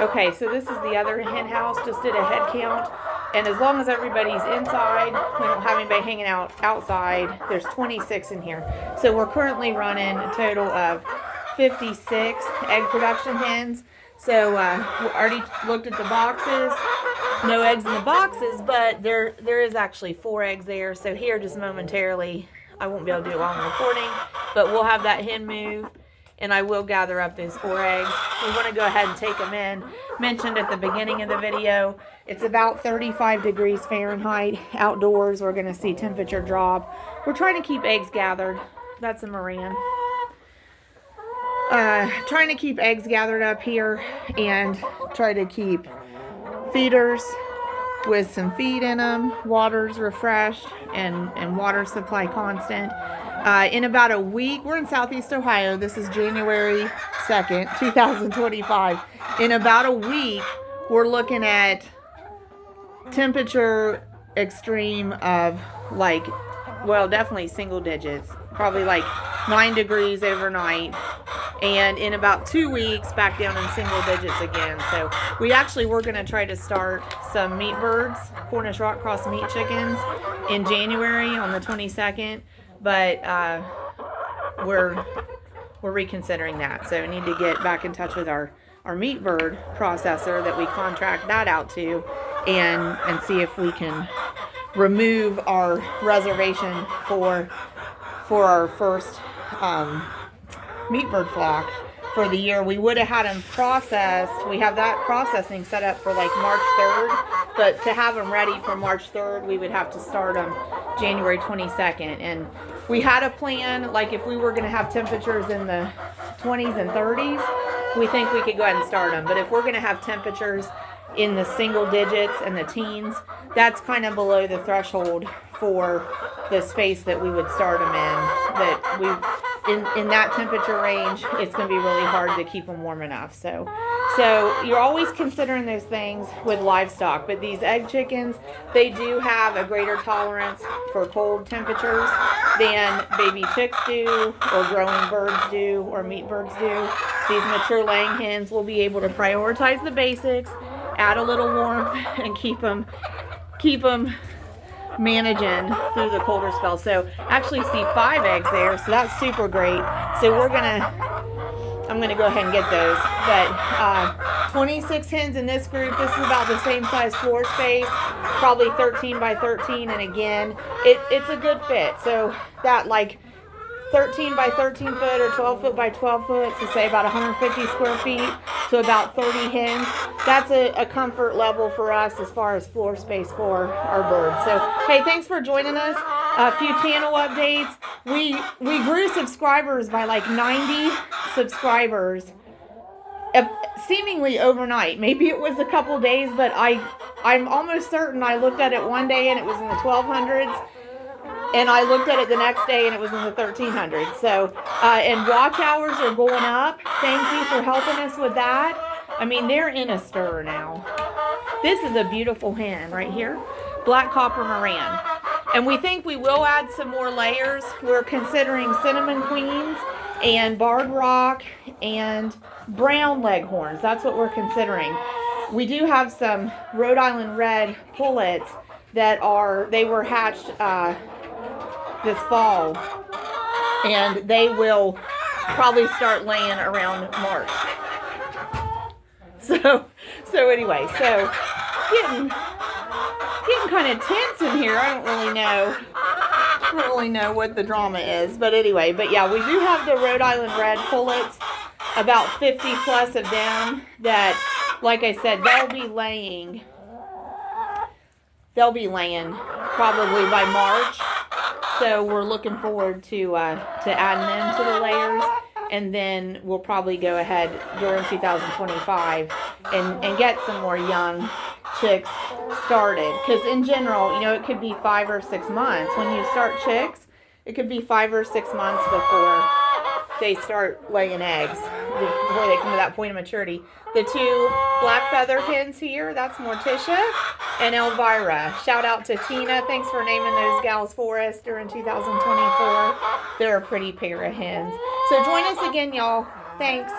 Okay, so this is the other hen house. Just did a head count. And as long as everybody's inside, we don't have anybody hanging out outside, there's 26 in here. So we're currently running a total of 56 egg production hens. So we already looked at the boxes. No eggs in the boxes, but there is actually 4 eggs there. So here, just momentarily, I won't be able to do it while I'm recording, but we'll have that hen move, and I will gather up those 4 eggs. We want to go ahead and take them in. Mentioned at the beginning of the video, it's about 35 degrees Fahrenheit outdoors. We're going to see temperature drop. We're trying to keep eggs gathered. That's a Moran. Trying to keep eggs gathered up here and try to keep feeders with some feed in them, waters refreshed, and water supply constant. In about a week, we're in Southeast Ohio. This is January 2nd, 2025. In about a week, we're looking at temperature extreme of like, well, definitely single digits, probably like 9 degrees overnight. And in about 2 weeks, back down in single digits again. So we actually were going to try to start some meat birds, Cornish rock cross meat chickens, in January on the 22nd. But we're reconsidering that. So we need to get back in touch with our meat bird processor that we contract that out to, and see if we can remove our reservation for our first meat bird flock for the year. We would have had them processed. We have that processing set up for like March 3rd, but to have them ready for March 3rd, we would have to start them January 22nd. And we had a plan, like if we were going to have temperatures in the 20s and 30s, we think we could go ahead and start them. But if we're going to have temperatures in the single digits and the teens, that's kind of below the threshold for the space that we would start them in. That in that temperature range, it's going to be really hard to keep them warm enough. So you're always considering those things with livestock, but these egg chickens, they do have a greater tolerance for cold temperatures than baby chicks do, or growing birds do, or meat birds do. These mature laying hens will be able to prioritize the basics, add a little warmth, and keep them managing through the colder spell. So actually see 5 eggs there, so that's super great. So I'm gonna go ahead and get those. But 26 hens in this group. This is about the same size floor space, probably 13 by 13, and again, it's a good fit. So that like 13 by 13 foot or 12 foot by 12 foot, so say about 150 square feet to about 30 hens. That's a comfort level for us as far as floor space for our birds. So, hey, thanks for joining us. A few channel updates. We grew subscribers by like 90 subscribers, seemingly overnight. Maybe it was a couple days, but I'm almost certain I looked at it one day and it was in the 1200s. And I looked at it the next day and it was in the 1300s. So, and watch hours are going up. Thank you for helping us with that. I mean, they're in a stir now. This is a beautiful hen right here. Black copper Moran. And we think we will add some more layers. We're considering cinnamon queens and barred rock and brown leghorns. That's what we're considering. We do have some Rhode Island red pullets that they were hatched this fall, and they will probably start laying around March. So anyway, so it's getting kind of tense in here. I don't really know what the drama is, but anyway, but yeah, we do have the Rhode Island red pullets, about 50 plus of them that, like I said, they'll be laying probably by March. So we're looking forward to adding them to the layers, and then we'll probably go ahead during 2025 and get some more young chicks started. Because in general, it could be 5 or 6 months. When you start chicks, it could be 5 or 6 months before they start laying eggs, before they come to that point of maturity. The 2 black feather hens here, that's Morticia and Elvira. Shout out to Tina. Thanks for naming those gals for us during 2024. They're a pretty pair of hens. So join us again, y'all. Thanks.